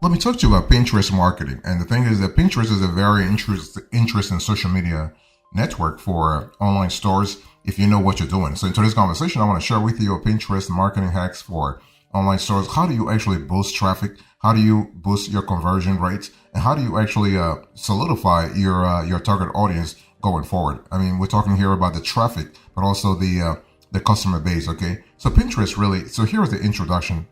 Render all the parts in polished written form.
Let me talk to you about Pinterest marketing. And the thing is that Pinterest is a very interesting social media network for online stores if you know what you're doing. So in today's conversation, I want to share with you a Pinterest marketing hacks for online stores. How do you actually boost traffic? How do you boost your conversion rates? And how do you actually solidify your target audience going forward? I mean, we're talking here about the traffic, but also the customer base. Okay, so Pinterest really. So here is the introduction.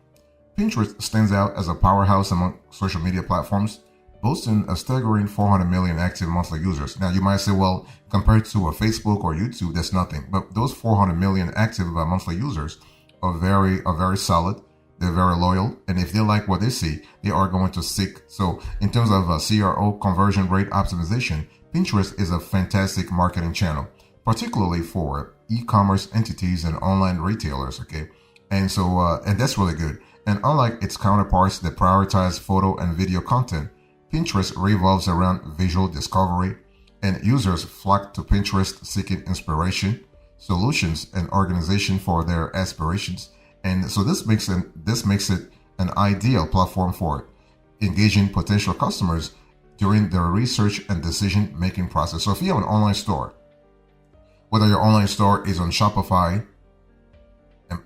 Pinterest stands out as a powerhouse among social media platforms, boasting a staggering 400 million active monthly users. Now, you might say, well, compared to a Facebook or YouTube, that's nothing. But those 400 million active monthly users are very solid. They're very loyal, and if they like what they see, they are going to seek. So, in terms of CRO conversion rate optimization, Pinterest is a fantastic marketing channel, particularly for e-commerce entities and online retailers. Okay, and so and that's really good. And unlike its counterparts that prioritize photo and video content, Pinterest revolves around visual discovery, and users flock to Pinterest seeking inspiration, solutions, and organization for their aspirations. And so this makes it an ideal platform for engaging potential customers during their research and decision making process. So if you have an online store, whether your online store is on Shopify,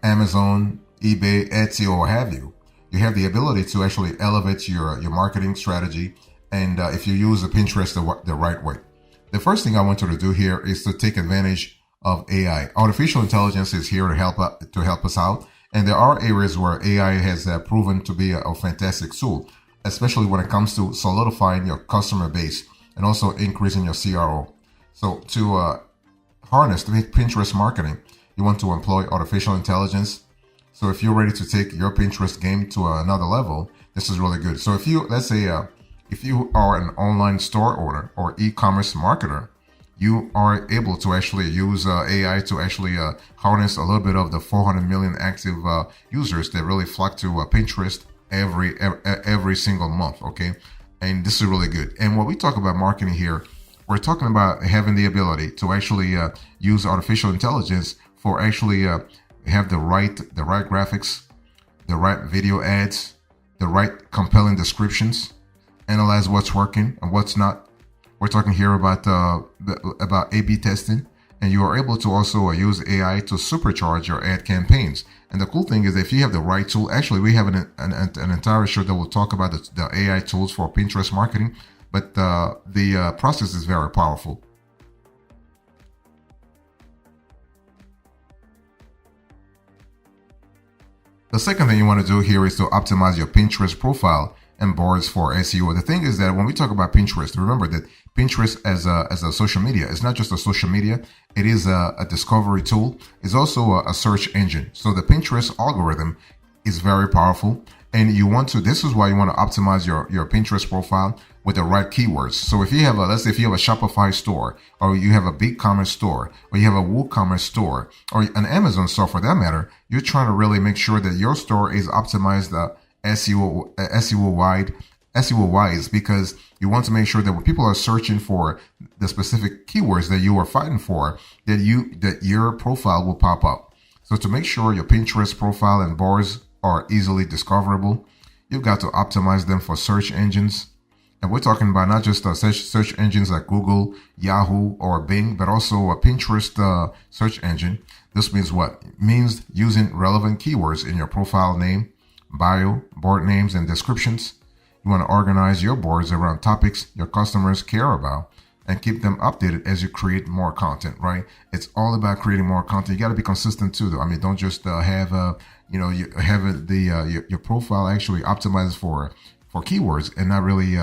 Amazon, eBay, Etsy, or what have you, you have the ability to actually elevate your marketing strategy. And if you use the Pinterest the right way, the first thing I want you to do here is to take advantage of AI. Artificial intelligence is here to help us out, and there are areas where AI has proven to be a fantastic tool, especially when it comes to solidifying your customer base and also increasing your CRO. So to harness the Pinterest marketing, you want to employ artificial intelligence. So if you're ready to take your Pinterest game to another level, this is really good. So if you, let's say, if you are an online store owner or e-commerce marketer, you are able to actually use AI to actually harness a little bit of the 400 million active users that really flock to Pinterest every single month. Okay, and this is really good. And when we talk about marketing here, we're talking about having the ability to actually use artificial intelligence for actually have the right graphics, the right video ads, the right compelling descriptions, analyze what's working and what's not. We're talking here about A/B testing, and you are able to also use AI to supercharge your ad campaigns. And the cool thing is, if you have the right tool, actually, we have an entire show that will talk about the AI tools for Pinterest marketing, but the process is very powerful. The second thing you want to do here is to optimize your Pinterest profile and boards for SEO. The thing is that when we talk about Pinterest, remember that Pinterest as a social media is not just a social media. It is a discovery tool. It's also a search engine. So the Pinterest algorithm is very powerful, and this is why you want to optimize your Pinterest profile with the right keywords. So if you have let's say if you have a Shopify store, or you have a BigCommerce store, or you have a WooCommerce store, or an Amazon store for that matter, you're trying to really make sure that your store is optimized SEO wise, because you want to make sure that when people are searching for the specific keywords that you are fighting for, that your profile will pop up. So to make sure your Pinterest profile and boards are easily discoverable, you've got to optimize them for search engines. And we're talking about not just search engines like Google, Yahoo, or Bing, but also a Pinterest search engine. This means what? It means using relevant keywords in your profile name, bio, board names, and descriptions. You want to organize your boards around topics your customers care about and keep them updated as you create more content, right? It's all about creating more content. You got to be consistent too, though. I mean, don't just have your profile actually optimized for keywords and not really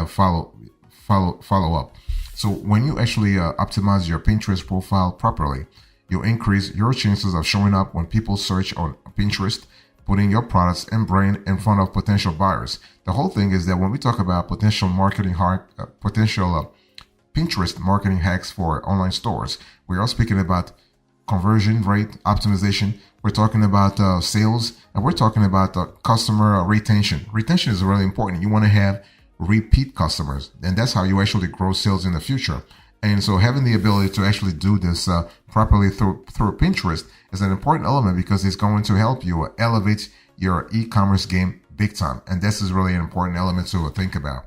follow up. So when you actually optimize your Pinterest profile properly, you increase your chances of showing up when people search on Pinterest, putting your products and brand in front of potential buyers. The whole thing is that when we talk about potential Pinterest marketing hacks for online stores, we are speaking about conversion rate optimization. We're talking about sales, and we're talking about customer retention. Retention is really important. You want to have repeat customers, and that's how you actually grow sales in the future. And so having the ability to actually do this properly through Pinterest is an important element, because it's going to help you elevate your e-commerce game big time. And this is really an important element to think about.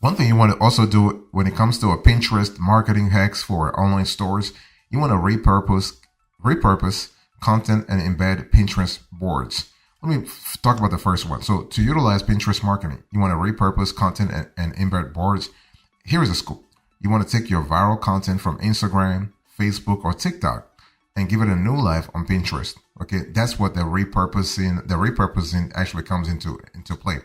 One thing you want to also do when it comes to a Pinterest marketing hacks for online stores, you want to repurpose content and embed Pinterest boards. Let me talk about the first one. So to utilize Pinterest marketing, you want to repurpose content and embed boards. Here is a scoop. You want to take your viral content from Instagram, Facebook, or TikTok and give it a new life on Pinterest. Okay, that's what the repurposing actually comes into play.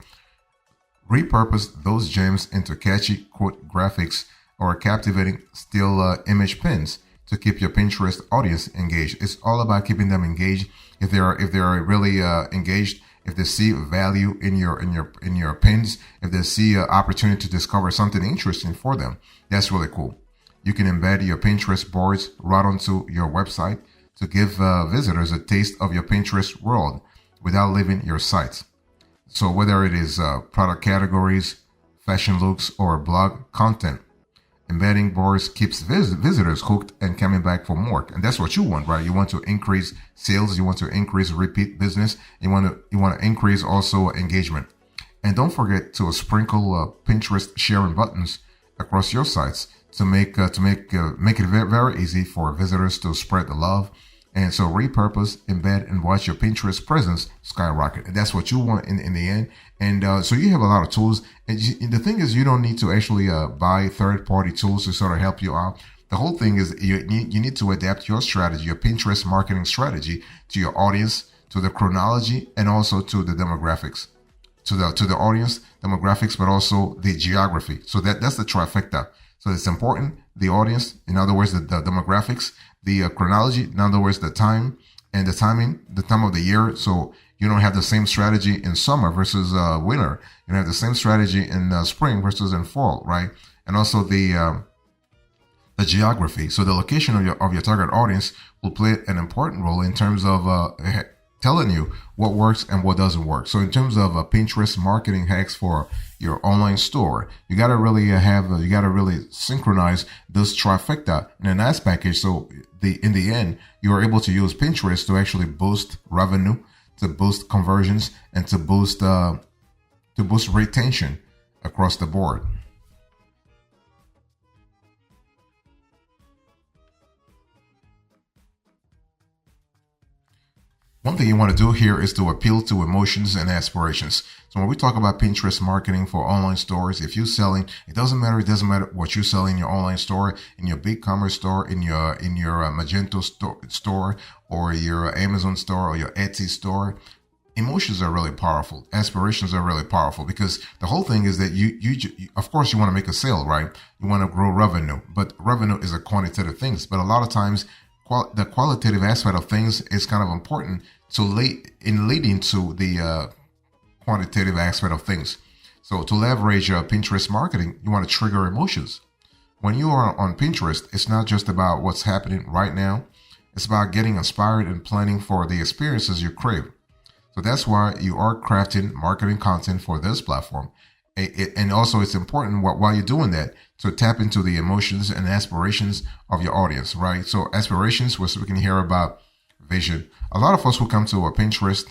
Repurpose those gems into catchy quote graphics or captivating still image pins to keep your Pinterest audience engaged. It's all about keeping them engaged. If they are really engaged, if they see value in your pins, if they see an opportunity to discover something interesting for them, that's really cool. You can embed your Pinterest boards right onto your website to give visitors a taste of your Pinterest world without leaving your site. So whether it is product categories, fashion looks, or blog content, embedding boards keeps visitors hooked and coming back for more. And that's what you want, right? You want to increase sales. You want to increase repeat business. You want to increase also engagement. And don't forget to sprinkle Pinterest sharing buttons across your sites to make it very, very easy for visitors to spread the love. And so repurpose, embed, and watch your Pinterest presence skyrocket. And that's what you want in the end. And so you have a lot of tools. And the thing is, you don't need to actually buy third-party tools to sort of help you out. The whole thing is you need to adapt your strategy, your Pinterest marketing strategy, to your audience, to the chronology, and also to the demographics. To the audience, demographics, but also the geography. So that's the trifecta. So it's important, the audience, in other words, the demographics, the chronology, in other words, the time and the timing, the time of the year. So you don't have the same strategy in summer versus winter. You don't have the same strategy in spring versus in fall, right? And also the geography. So the location of your target audience will play an important role in terms of telling you what works and what doesn't work. So in terms of Pinterest marketing hacks for your online store, you got to really synchronize this trifecta in a nice package. So in the end, you are able to use Pinterest to actually boost revenue, to boost conversions, and to boost retention across the board. One thing you want to do here is to appeal to emotions and aspirations. So when we talk about Pinterest marketing for online stores, if you're selling, it doesn't matter what you sell in your online store, in your BigCommerce store, in your Magento store, or your Amazon store, or your Etsy store. Emotions are really powerful. Aspirations are really powerful, because the whole thing is that you of course you want to make a sale, right? You want to grow revenue, but revenue is a quantitative thing. But a lot of times, the qualitative aspect of things is kind of important leading to the quantitative aspect of things. So to leverage Pinterest marketing, you want to trigger emotions. When you are on Pinterest, it's not just about what's happening right now. It's about getting inspired and planning for the experiences you crave. So that's why you are crafting marketing content for this platform. And also it's important while you're doing that to tap into the emotions and aspirations of your audience, right? So aspirations, we're speaking here about vision. A lot of us who come to a Pinterest,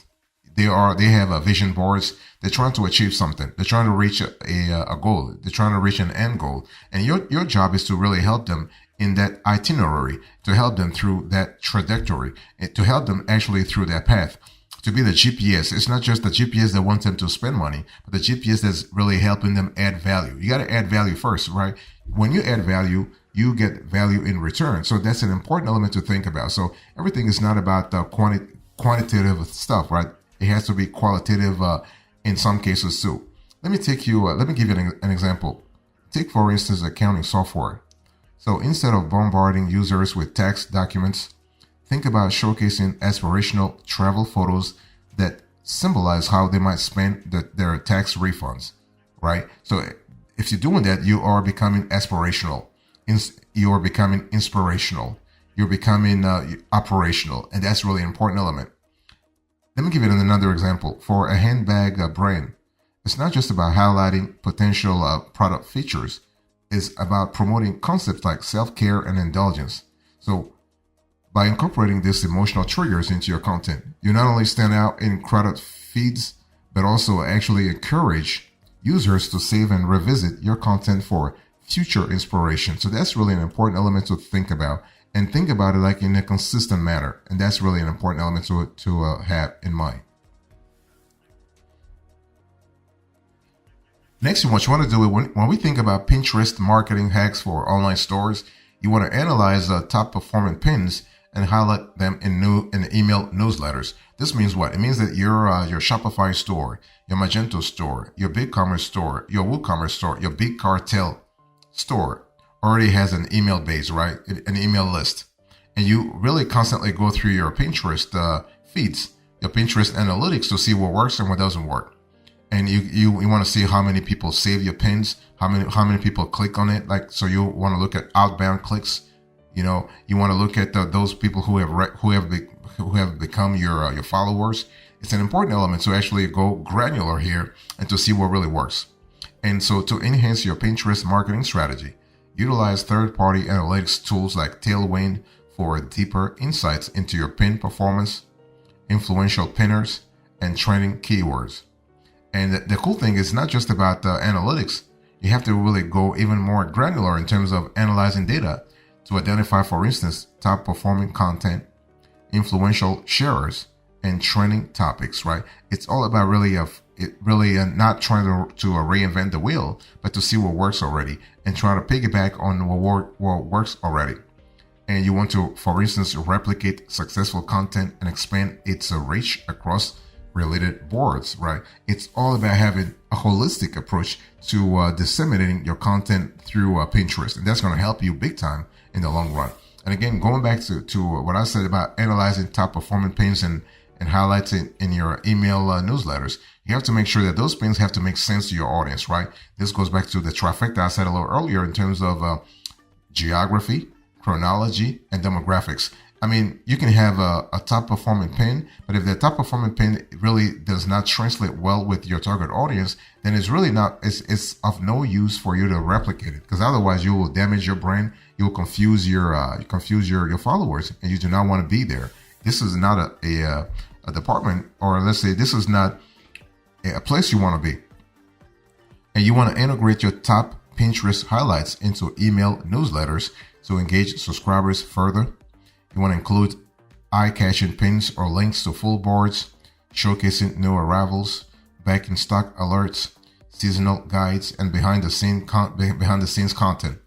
they have vision boards. They're trying to achieve something. They're trying to reach a goal. They're trying to reach an end goal. And your job is to really help them in that itinerary, to help them through that trajectory, to help them actually through that path. To be the GPS. It's not just the GPS that wants them to spend money, but the GPS that's really helping them add value. You got to add value first, right? When you add value, you get value in return. So that's an important element to think about. So everything is not about the quantitative stuff, right? It has to be qualitative in some cases too. Let me give you an example. Take, for instance, accounting software. So instead of bombarding users with tax documents, think about showcasing aspirational travel photos that symbolize how they might spend their tax refunds, right? So if you're doing that, you are becoming aspirational. You are becoming inspirational. You're becoming operational. And that's really an important element. Let me give you another example. For a handbag brand, it's not just about highlighting potential product features. It's about promoting concepts like self-care and indulgence. So By incorporating these emotional triggers into your content, you not only stand out in crowded feeds, but also actually encourage users to save and revisit your content for future inspiration. So that's really an important element to think about, and think about it like in a consistent manner. And that's really an important element to have in mind. Next, what you want to do when we think about Pinterest marketing hacks for online stores, you want to analyze top performing pins and highlight them in email newsletters. This means what? It means that your Shopify store, your Magento store, your BigCommerce store, your WooCommerce store, your Big Cartel store already has an email base, right? An email list. And you really constantly go through your Pinterest feeds, your Pinterest analytics to see what works and what doesn't work. And you want to see how many people save your pins, how many people click on it. Like, so you want to look at outbound clicks. You want to look at those people who have become your followers. It's an important element to actually go granular here and to see what really works. And so to enhance your Pinterest marketing strategy, utilize third-party analytics tools like Tailwind for deeper insights into your pin performance, influential pinners, and trending keywords. And the cool thing is not just about analytics. You have to really go even more granular in terms of analyzing data to identify, for instance, top performing content, influential sharers, and trending topics, right? It's all about really not trying to reinvent the wheel, but to see what works already and try to piggyback on what works already. And you want to, for instance, replicate successful content and expand its reach across related boards, right? It's all about having a holistic approach to disseminating your content through Pinterest, and that's going to help you big time in the long run. And again, going back to what I said about analyzing top performing pins and highlights in your email newsletters, you have to make sure that those pins have to make sense to your audience, right? This goes back to the trifecta I said a little earlier in terms of geography, chronology, and demographics. I mean, you can have a top performing pin, but if the top performing pin really does not translate well with your target audience, then it's really not, it's of no use for you to replicate it, because otherwise you will damage your brand. You will confuse your followers, and you do not want to be there. This is not a department, or let's say this is not a place you want to be. And you want to integrate your top Pinterest highlights into email newsletters to engage subscribers further. You want to include eye-catching pins or links to full boards, showcasing new arrivals, back in stock alerts, seasonal guides, and behind the scenes content.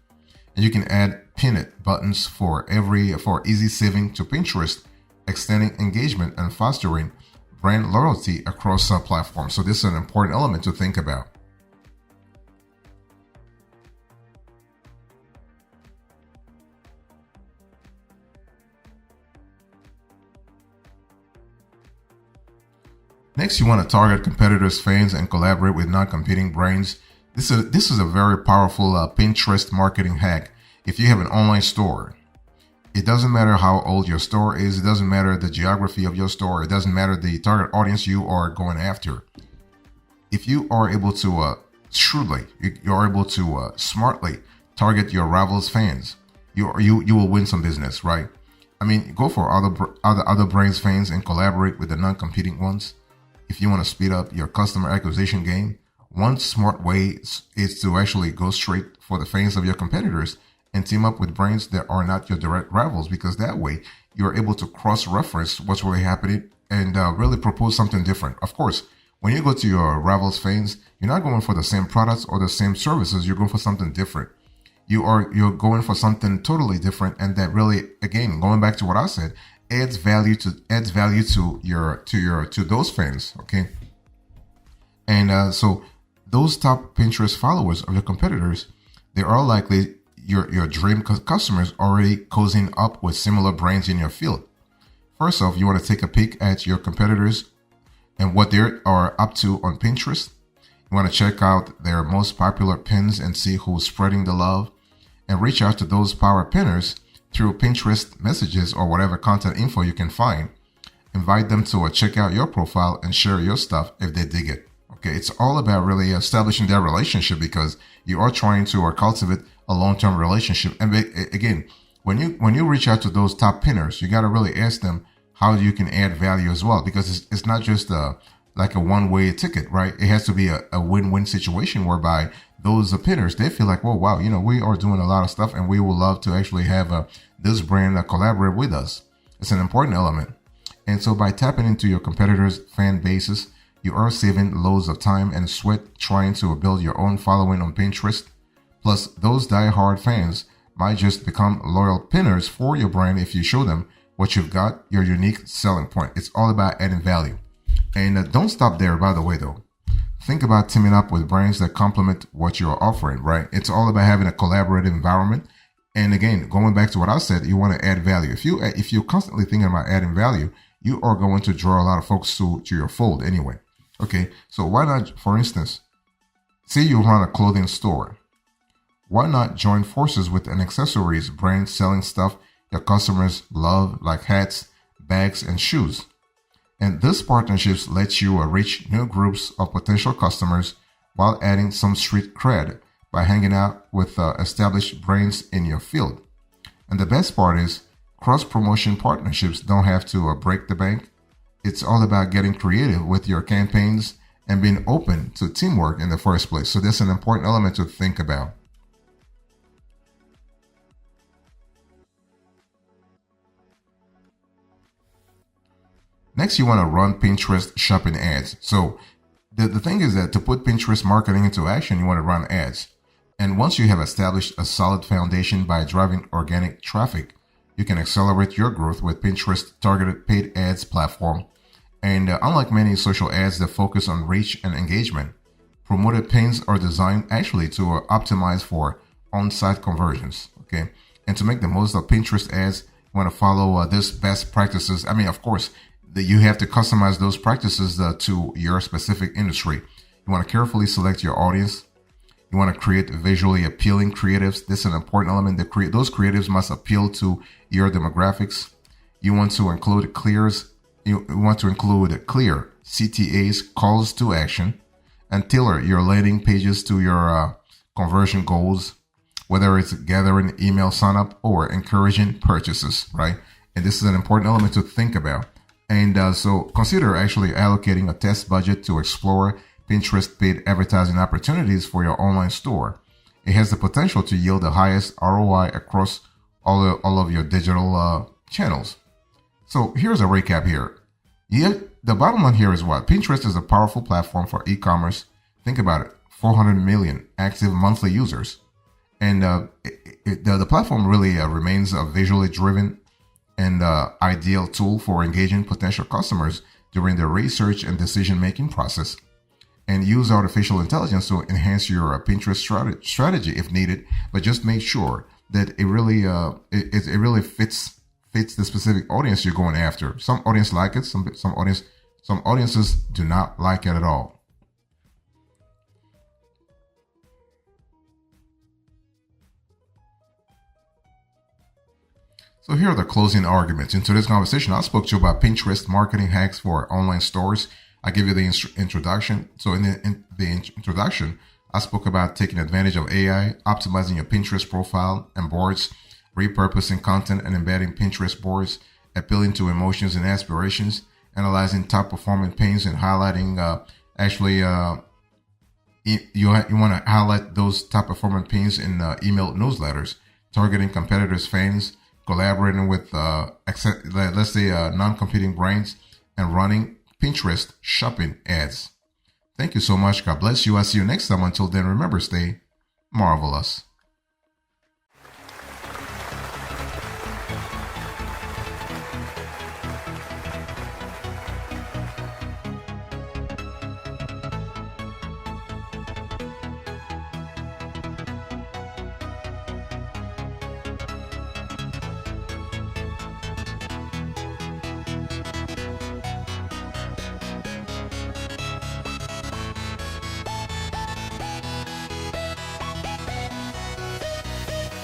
And you can add pin buttons for easy saving to Pinterest, extending engagement and fostering brand loyalty across platforms. So this is an important element to think about. Next, you want to target competitors' fans and collaborate with non-competing brands. This is a very powerful Pinterest marketing hack. If you have an online store, it doesn't matter how old your store is. It doesn't matter the geography of your store. It doesn't matter the target audience you are going after. If you are able to you're able to smartly target your rivals' fans, you will win some business, right? I mean, go for other brands' fans and collaborate with the non-competing ones. If you want to speed up your customer acquisition game, one smart way is to actually go straight for the fans of your competitors and team up with brands that are not your direct rivals, because that way you're able to cross-reference what's really happening and really propose something different. Of course, when you go to your rivals' fans, you're not going for the same products or the same services. You're going for something different. You're going for something totally different, and that really, again, going back to what I said, adds value to those fans. Okay, and so those top Pinterest followers of your competitors, they are likely your dream customers already cozying up with similar brands in your field. First off, you want to take a peek at your competitors and what they are up to on Pinterest. You want to check out their most popular pins and see who's spreading the love, and reach out to those power pinners through Pinterest messages or whatever content info you can find. Invite them to check out your profile and share your stuff if they dig it. Okay, it's all about really establishing that relationship, because you are trying to cultivate a long-term relationship. And again, when you reach out to those top pinners, you got to really ask them how you can add value as well, because it's not just like a one-way ticket, right? It has to be a win-win situation whereby those pinners, they feel like, well, wow, we are doing a lot of stuff and we would love to actually have this brand collaborate with us. It's an important element. And so by tapping into your competitors' fan bases, you are saving loads of time and sweat trying to build your own following on Pinterest. Plus, those die-hard fans might just become loyal pinners for your brand if you show them what you've got, your unique selling point. It's all about adding value. And don't stop there, by the way, though. Think about teaming up with brands that complement what you're offering, right? It's all about having a collaborative environment. And again, going back to what I said, you want to add value. If you're constantly thinking about adding value, you are going to draw a lot of folks to your fold anyway. Okay, so why not, for instance, say you run a clothing store. Why not join forces with an accessories brand selling stuff your customers love, like hats, bags, and shoes? And this partnerships lets you reach new groups of potential customers while adding some street cred by hanging out with established brands in your field. And the best part is, cross-promotion partnerships don't have to break the bank. It's all about getting creative with your campaigns and being open to teamwork in the first place. So that's an important element to think about. Next, you want to run Pinterest shopping ads. So the thing is that to put Pinterest marketing into action, you want to run ads. And once you have established a solid foundation by driving organic traffic, you can accelerate your growth with Pinterest targeted paid ads platform. And unlike many social ads that focus on reach and engagement, promoted pins are designed actually to optimize for on-site conversions. Okay, and to make the most of Pinterest ads, you want to follow this best practices. I mean, of course, you have to customize those practices to your specific industry. You want to carefully select your audience. You want to create visually appealing creatives. This is an important element. Those creatives must appeal to your demographics. You want to include clear CTAs, calls to action, and tailor your landing pages to your conversion goals, whether it's gathering email sign-up or encouraging purchases, right? And this is an important element to think about. And so consider actually allocating a test budget to explore Pinterest paid advertising opportunities for your online store. It has the potential to yield the highest ROI across all of your digital channels. So here's a recap here. The bottom line here is what? Pinterest is a powerful platform for e-commerce. Think about it, 400 million active monthly users. And the platform really remains a visually driven and ideal tool for engaging potential customers during the research and decision-making process. And use artificial intelligence to enhance your Pinterest strategy if needed, but just make sure that it really fits the specific audience you're going after. Some audience like it, some audiences do not like it at all. So here are the closing arguments. In today's conversation, I spoke to you about Pinterest marketing hacks for online stores. I give you the introduction. So in the introduction, I spoke about taking advantage of AI, optimizing your Pinterest profile and boards, repurposing content and embedding Pinterest boards, appealing to emotions and aspirations, analyzing top performing pins and highlighting you want to highlight those top performing pins in email newsletters, targeting competitors' fans, collaborating with let's say non-competing brands, and running Pinterest shopping ads. Thank you so much. God bless you. I'll see you next time. Until then, remember, stay marvelous.